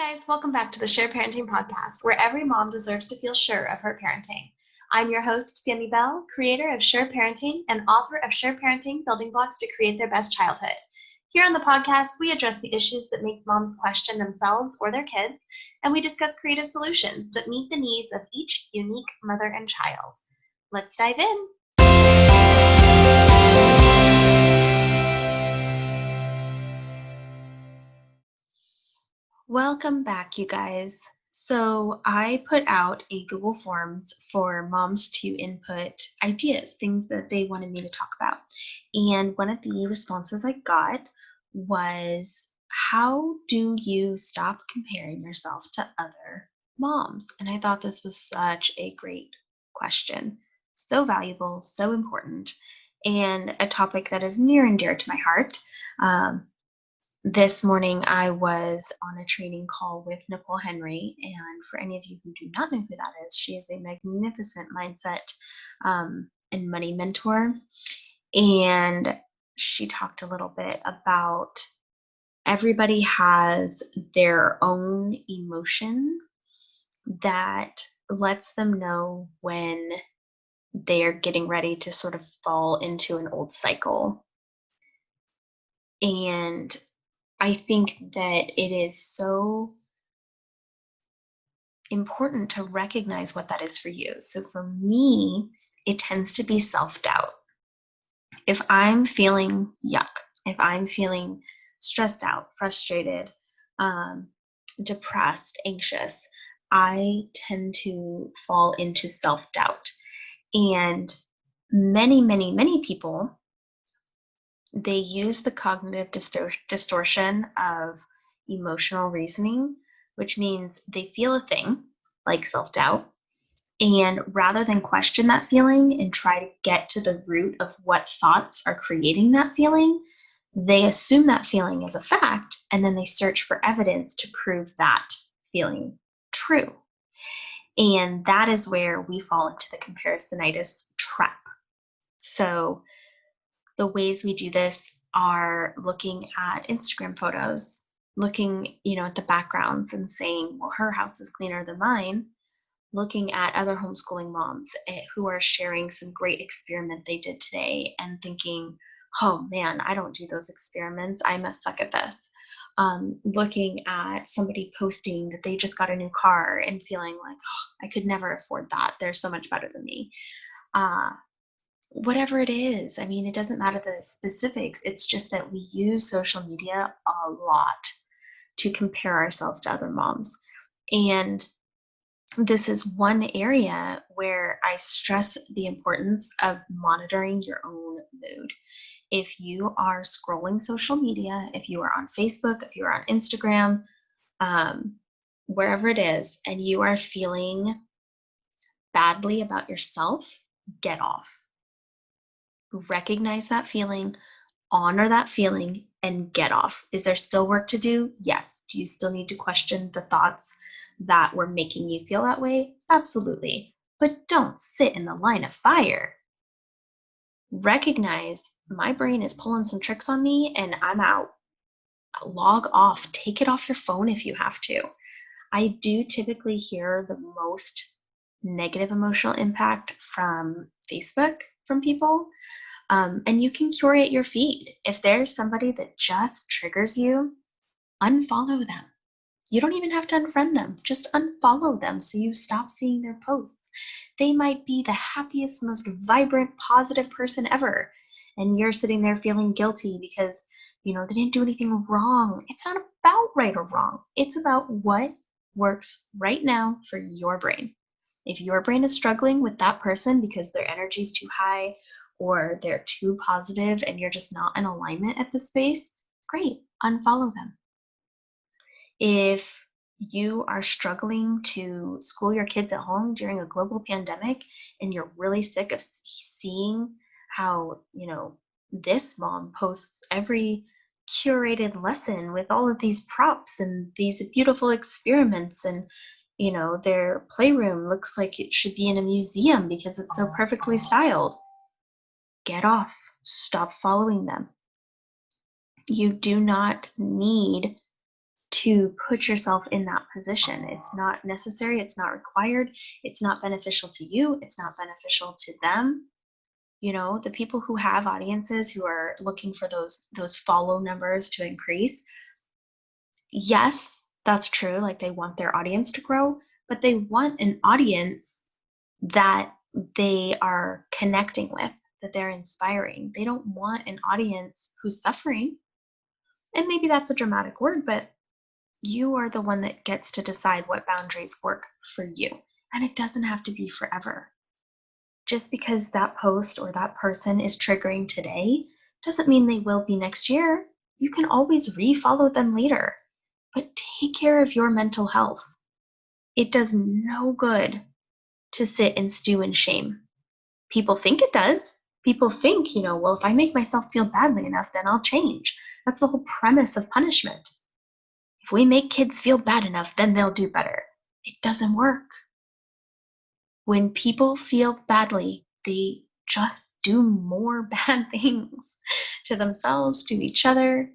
guys, welcome back to the S.U.R.E Parenting Podcast, where every mom deserves to feel sure of her parenting. I'm your host, Sammy Bell, creator of S.U.R.E Parenting and author of S.U.R.E Parenting Building Blocks to Create Their Best Childhood. Here on the podcast, we address the issues that make moms question themselves or their kids, and we discuss creative solutions that meet the needs of each unique mother and child. Let's dive in. Welcome back, you guys. So I put out a Google Forms for moms to input ideas, things that they wanted me to talk about. And one of the responses I got was, how do you stop comparing yourself to other moms? And I thought this was such a great question. So valuable, so important, and a topic that is near and dear to my heart. This morning, I was on a training call with Nicole Henry, and for any of you who do not know who that is, she is a magnificent mindset and money mentor, and she talked a little bit about everybody has their own emotion that lets them know when they're getting ready to sort of fall into an old cycle. And I think that it is so important to recognize what that is for you. So for me, it tends to be self-doubt. If I'm feeling yuck, if I'm feeling stressed out, frustrated, depressed, anxious, I tend to fall into self-doubt. And many people, they use the cognitive distortion of emotional reasoning, which means they feel a thing like self-doubt, and rather than question that feeling and try to get to the root of what thoughts are creating that feeling, they assume that feeling is a fact, and then they search for evidence to prove that feeling true. And that is where we fall into the comparisonitis trap. So the ways we do this are looking at Instagram photos, looking, at the backgrounds and saying, well, her house is cleaner than mine. Looking at other homeschooling moms who are sharing some great experiment they did today and thinking, oh man, I don't do those experiments. I must suck at this. Looking at somebody posting that they just got a new car and feeling like, oh, I could never afford that. They're so much better than me. Whatever it is, it doesn't matter the specifics. It's just that we use social media a lot to compare ourselves to other moms. And this is one area where I stress the importance of monitoring your own mood. If you are scrolling social media, if you are on Facebook, if you're on Instagram, wherever it is, and you are feeling badly about yourself, get off. Recognize that feeling, honor that feeling, and get off. Is there still work to do? Yes. Do you still need to question the thoughts that were making you feel that way? Absolutely. But don't sit in the line of fire. Recognize my brain is pulling some tricks on me and I'm out. Log off. Take it off your phone if you have to. I do typically hear the most negative emotional impact from Facebook from people. And you can curate your feed. If there's somebody that just triggers you, unfollow them. You don't even have to unfriend them. Just unfollow them so you stop seeing their posts. They might be the happiest, most vibrant, positive person ever. And you're sitting there feeling guilty because, they didn't do anything wrong. It's not about right or wrong. It's about what works right now for your brain. If your brain is struggling with that person because their energy is too high or they're too positive and you're just not in alignment at the space, great, unfollow them. If you are struggling to school your kids at home during a global pandemic and you're really sick of seeing how, this mom posts every curated lesson with all of these props and these beautiful experiments and their playroom looks like it should be in a museum because it's so perfectly styled. Get off. Stop following them. You do not need to put yourself in that position. It's not necessary, it's not required, it's not beneficial to you, it's not beneficial to them. The people who have audiences who are looking for those follow numbers to increase, yes, that's true. Like they want their audience to grow, but they want an audience that they are connecting with, that they're inspiring. They don't want an audience who's suffering. And maybe that's a dramatic word, but you are the one that gets to decide what boundaries work for you. And it doesn't have to be forever. Just because that post or that person is triggering today doesn't mean they will be next year. You can always refollow them later. But take care of your mental health. It does no good to sit and stew in shame. People think it does. People think, well, if I make myself feel badly enough, then I'll change. That's the whole premise of punishment. If we make kids feel bad enough, then they'll do better. It doesn't work. When people feel badly, they just do more bad things to themselves, to each other.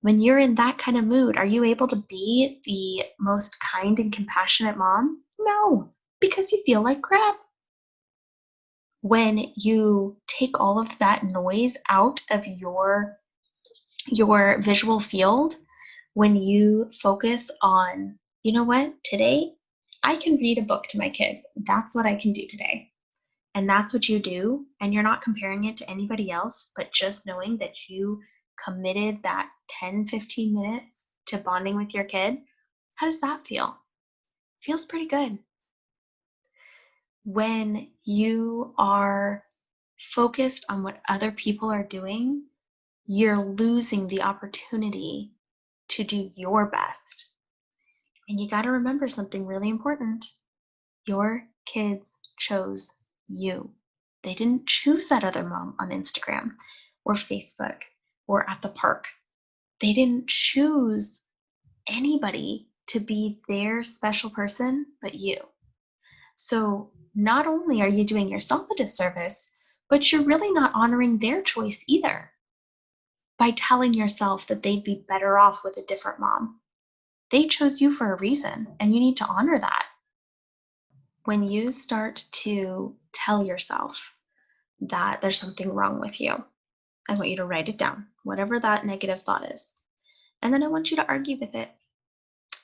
When you're in that kind of mood, are you able to be the most kind and compassionate mom? No, because you feel like crap. When you take all of that noise out of your visual field, when you focus on, you know what, today I can read a book to my kids. That's what I can do today. And that's what you do. And you're not comparing it to anybody else, but just knowing that you committed that 10, 15 minutes to bonding with your kid. How does that feel? Feels pretty good. When you are focused on what other people are doing, you're losing the opportunity to do your best. And you got to remember something really important. Your kids chose you. They didn't choose that other mom on Instagram or Facebook or at the park. They didn't choose anybody to be their special person but you. So not only are you doing yourself a disservice, but you're really not honoring their choice either by telling yourself that they'd be better off with a different mom. They chose you for a reason, and you need to honor that. When you start to tell yourself that there's something wrong with you, I want you to write it down, whatever that negative thought is. And then I want you to argue with it.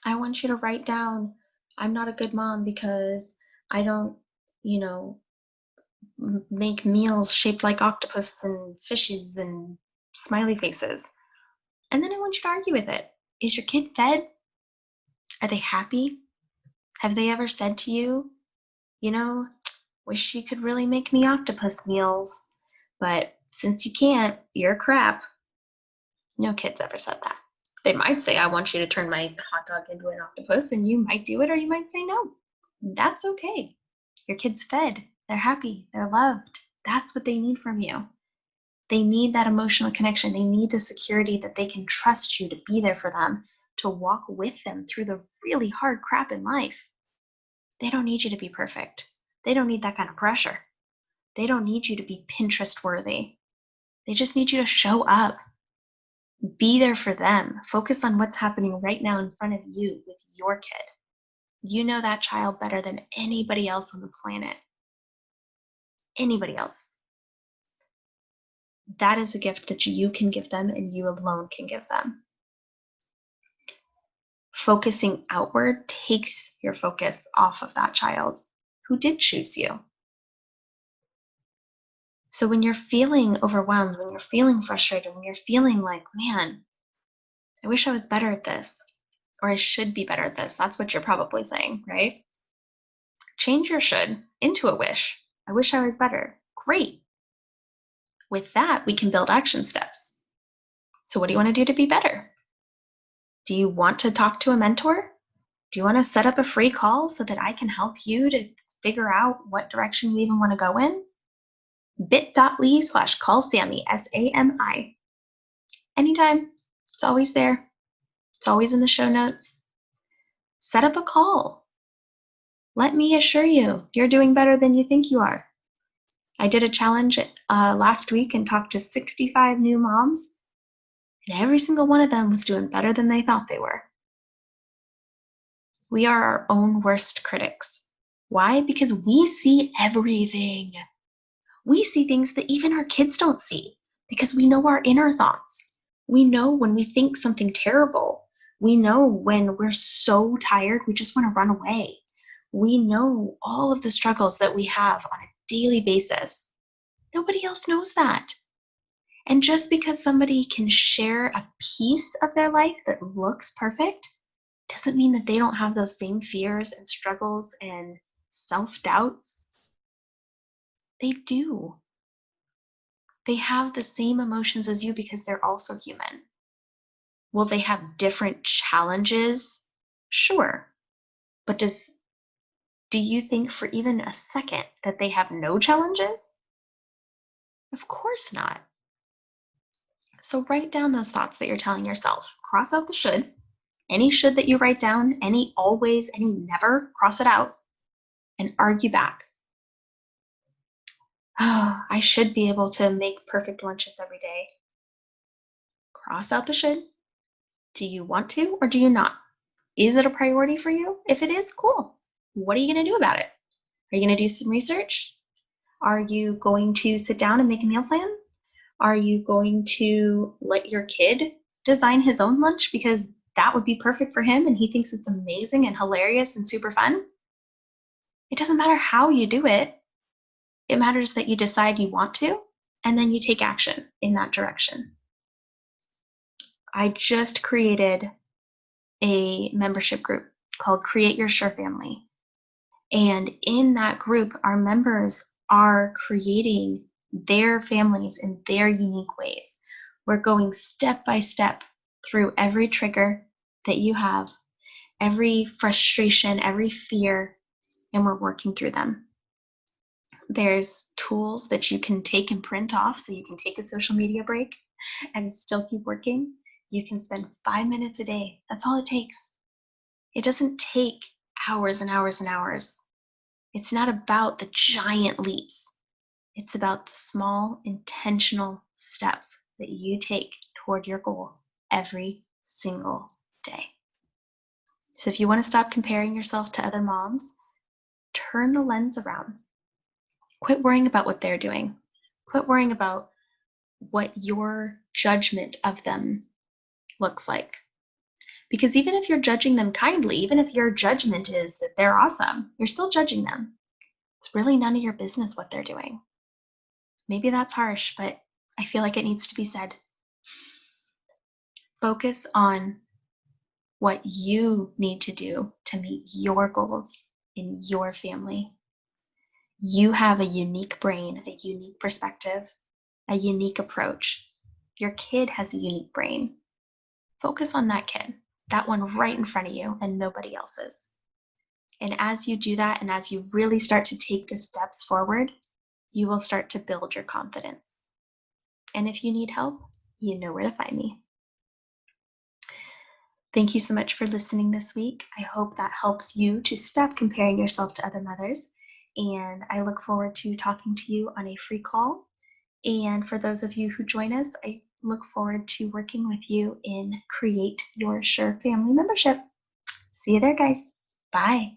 I want you to write down, I'm not a good mom because I don't, you know, make meals shaped like octopus and fishes and smiley faces. And then I want you to argue with it. Is your kid fed? Are they happy? Have they ever said to you, wish you could really make me octopus meals, but since you can't, you're crap. No kid's ever said that. They might say, I want you to turn my hot dog into an octopus, and you might do it, or you might say no. That's okay. Your kid's fed. They're happy. They're loved. That's what they need from you. They need that emotional connection. They need the security that they can trust you to be there for them, to walk with them through the really hard crap in life. They don't need you to be perfect. They don't need that kind of pressure. They don't need you to be Pinterest worthy. They just need you to show up. Be there for them. Focus on what's happening right now in front of you with your kid. You know that child better than anybody else on the planet. Anybody else. That is a gift that you can give them and you alone can give them. Focusing outward takes your focus off of that child who did choose you. So when you're feeling overwhelmed, when you're feeling frustrated, when you're feeling like, man, I wish I was better at this, or I should be better at this, that's what you're probably saying, right? Change your should into a wish. I wish I was better. Great. With that, we can build action steps. So what do you want to do to be better? Do you want to talk to a mentor? Do you want to set up a free call so that I can help you to figure out what direction you even want to go in? bit.ly/callsami, SAMI. Anytime. It's always there. It's always in the show notes. Set up a call. Let me assure you, you're doing better than you think you are. I did a challenge last week and talked to 65 new moms, and every single one of them was doing better than they thought they were. We are our own worst critics. Why? Because we see everything. We see things that even our kids don't see because we know our inner thoughts. We know when we think something terrible. We know when we're so tired, we just want to run away. We know all of the struggles that we have on a daily basis. Nobody else knows that. And just because somebody can share a piece of their life that looks perfect doesn't mean that they don't have those same fears and struggles and self doubts. They do. They have the same emotions as you because they're also human. Will they have different challenges? Sure. But do you think for even a second that they have no challenges? Of course not. So write down those thoughts that you're telling yourself. Cross out the should. Any should that you write down, any always, any never, cross it out and argue back. Oh, I should be able to make perfect lunches every day. Cross out the should. Do you want to or do you not? Is it a priority for you? If it is, cool. What are you going to do about it? Are you going to do some research? Are you going to sit down and make a meal plan? Are you going to let your kid design his own lunch because that would be perfect for him and he thinks it's amazing and hilarious and super fun? It doesn't matter how you do it. It matters that you decide you want to and then you take action in that direction. I just created a membership group called Create Your S.U.R.E Family. And in that group, our members are creating their families in their unique ways. We're going step by step through every trigger that you have, every frustration, every fear, and we're working through them. There's tools that you can take and print off so you can take a social media break and still keep working. You can spend 5 minutes a day. That's all it takes. It doesn't take hours and hours and hours. It's not about the giant leaps. It's about the small, intentional steps that you take toward your goal every single day. So if you want to stop comparing yourself to other moms, turn the lens around. Quit worrying about what they're doing. Quit worrying about what your judgment of them looks like. Because even if you're judging them kindly, even if your judgment is that they're awesome, you're still judging them. It's really none of your business what they're doing. Maybe that's harsh, but I feel like it needs to be said. Focus on what you need to do to meet your goals in your family. You have a unique brain, a unique perspective, a unique approach. Your kid has a unique brain. Focus on that kid, that one right in front of you and nobody else's. And as you do that, and as you really start to take the steps forward, you will start to build your confidence. And if you need help, you know where to find me. Thank you so much for listening this week. I hope that helps you to stop comparing yourself to other mothers. And I look forward to talking to you on a free call. And for those of you who join us, I look forward to working with you in Create Your S.U.R.E Family membership. See you there, guys. Bye.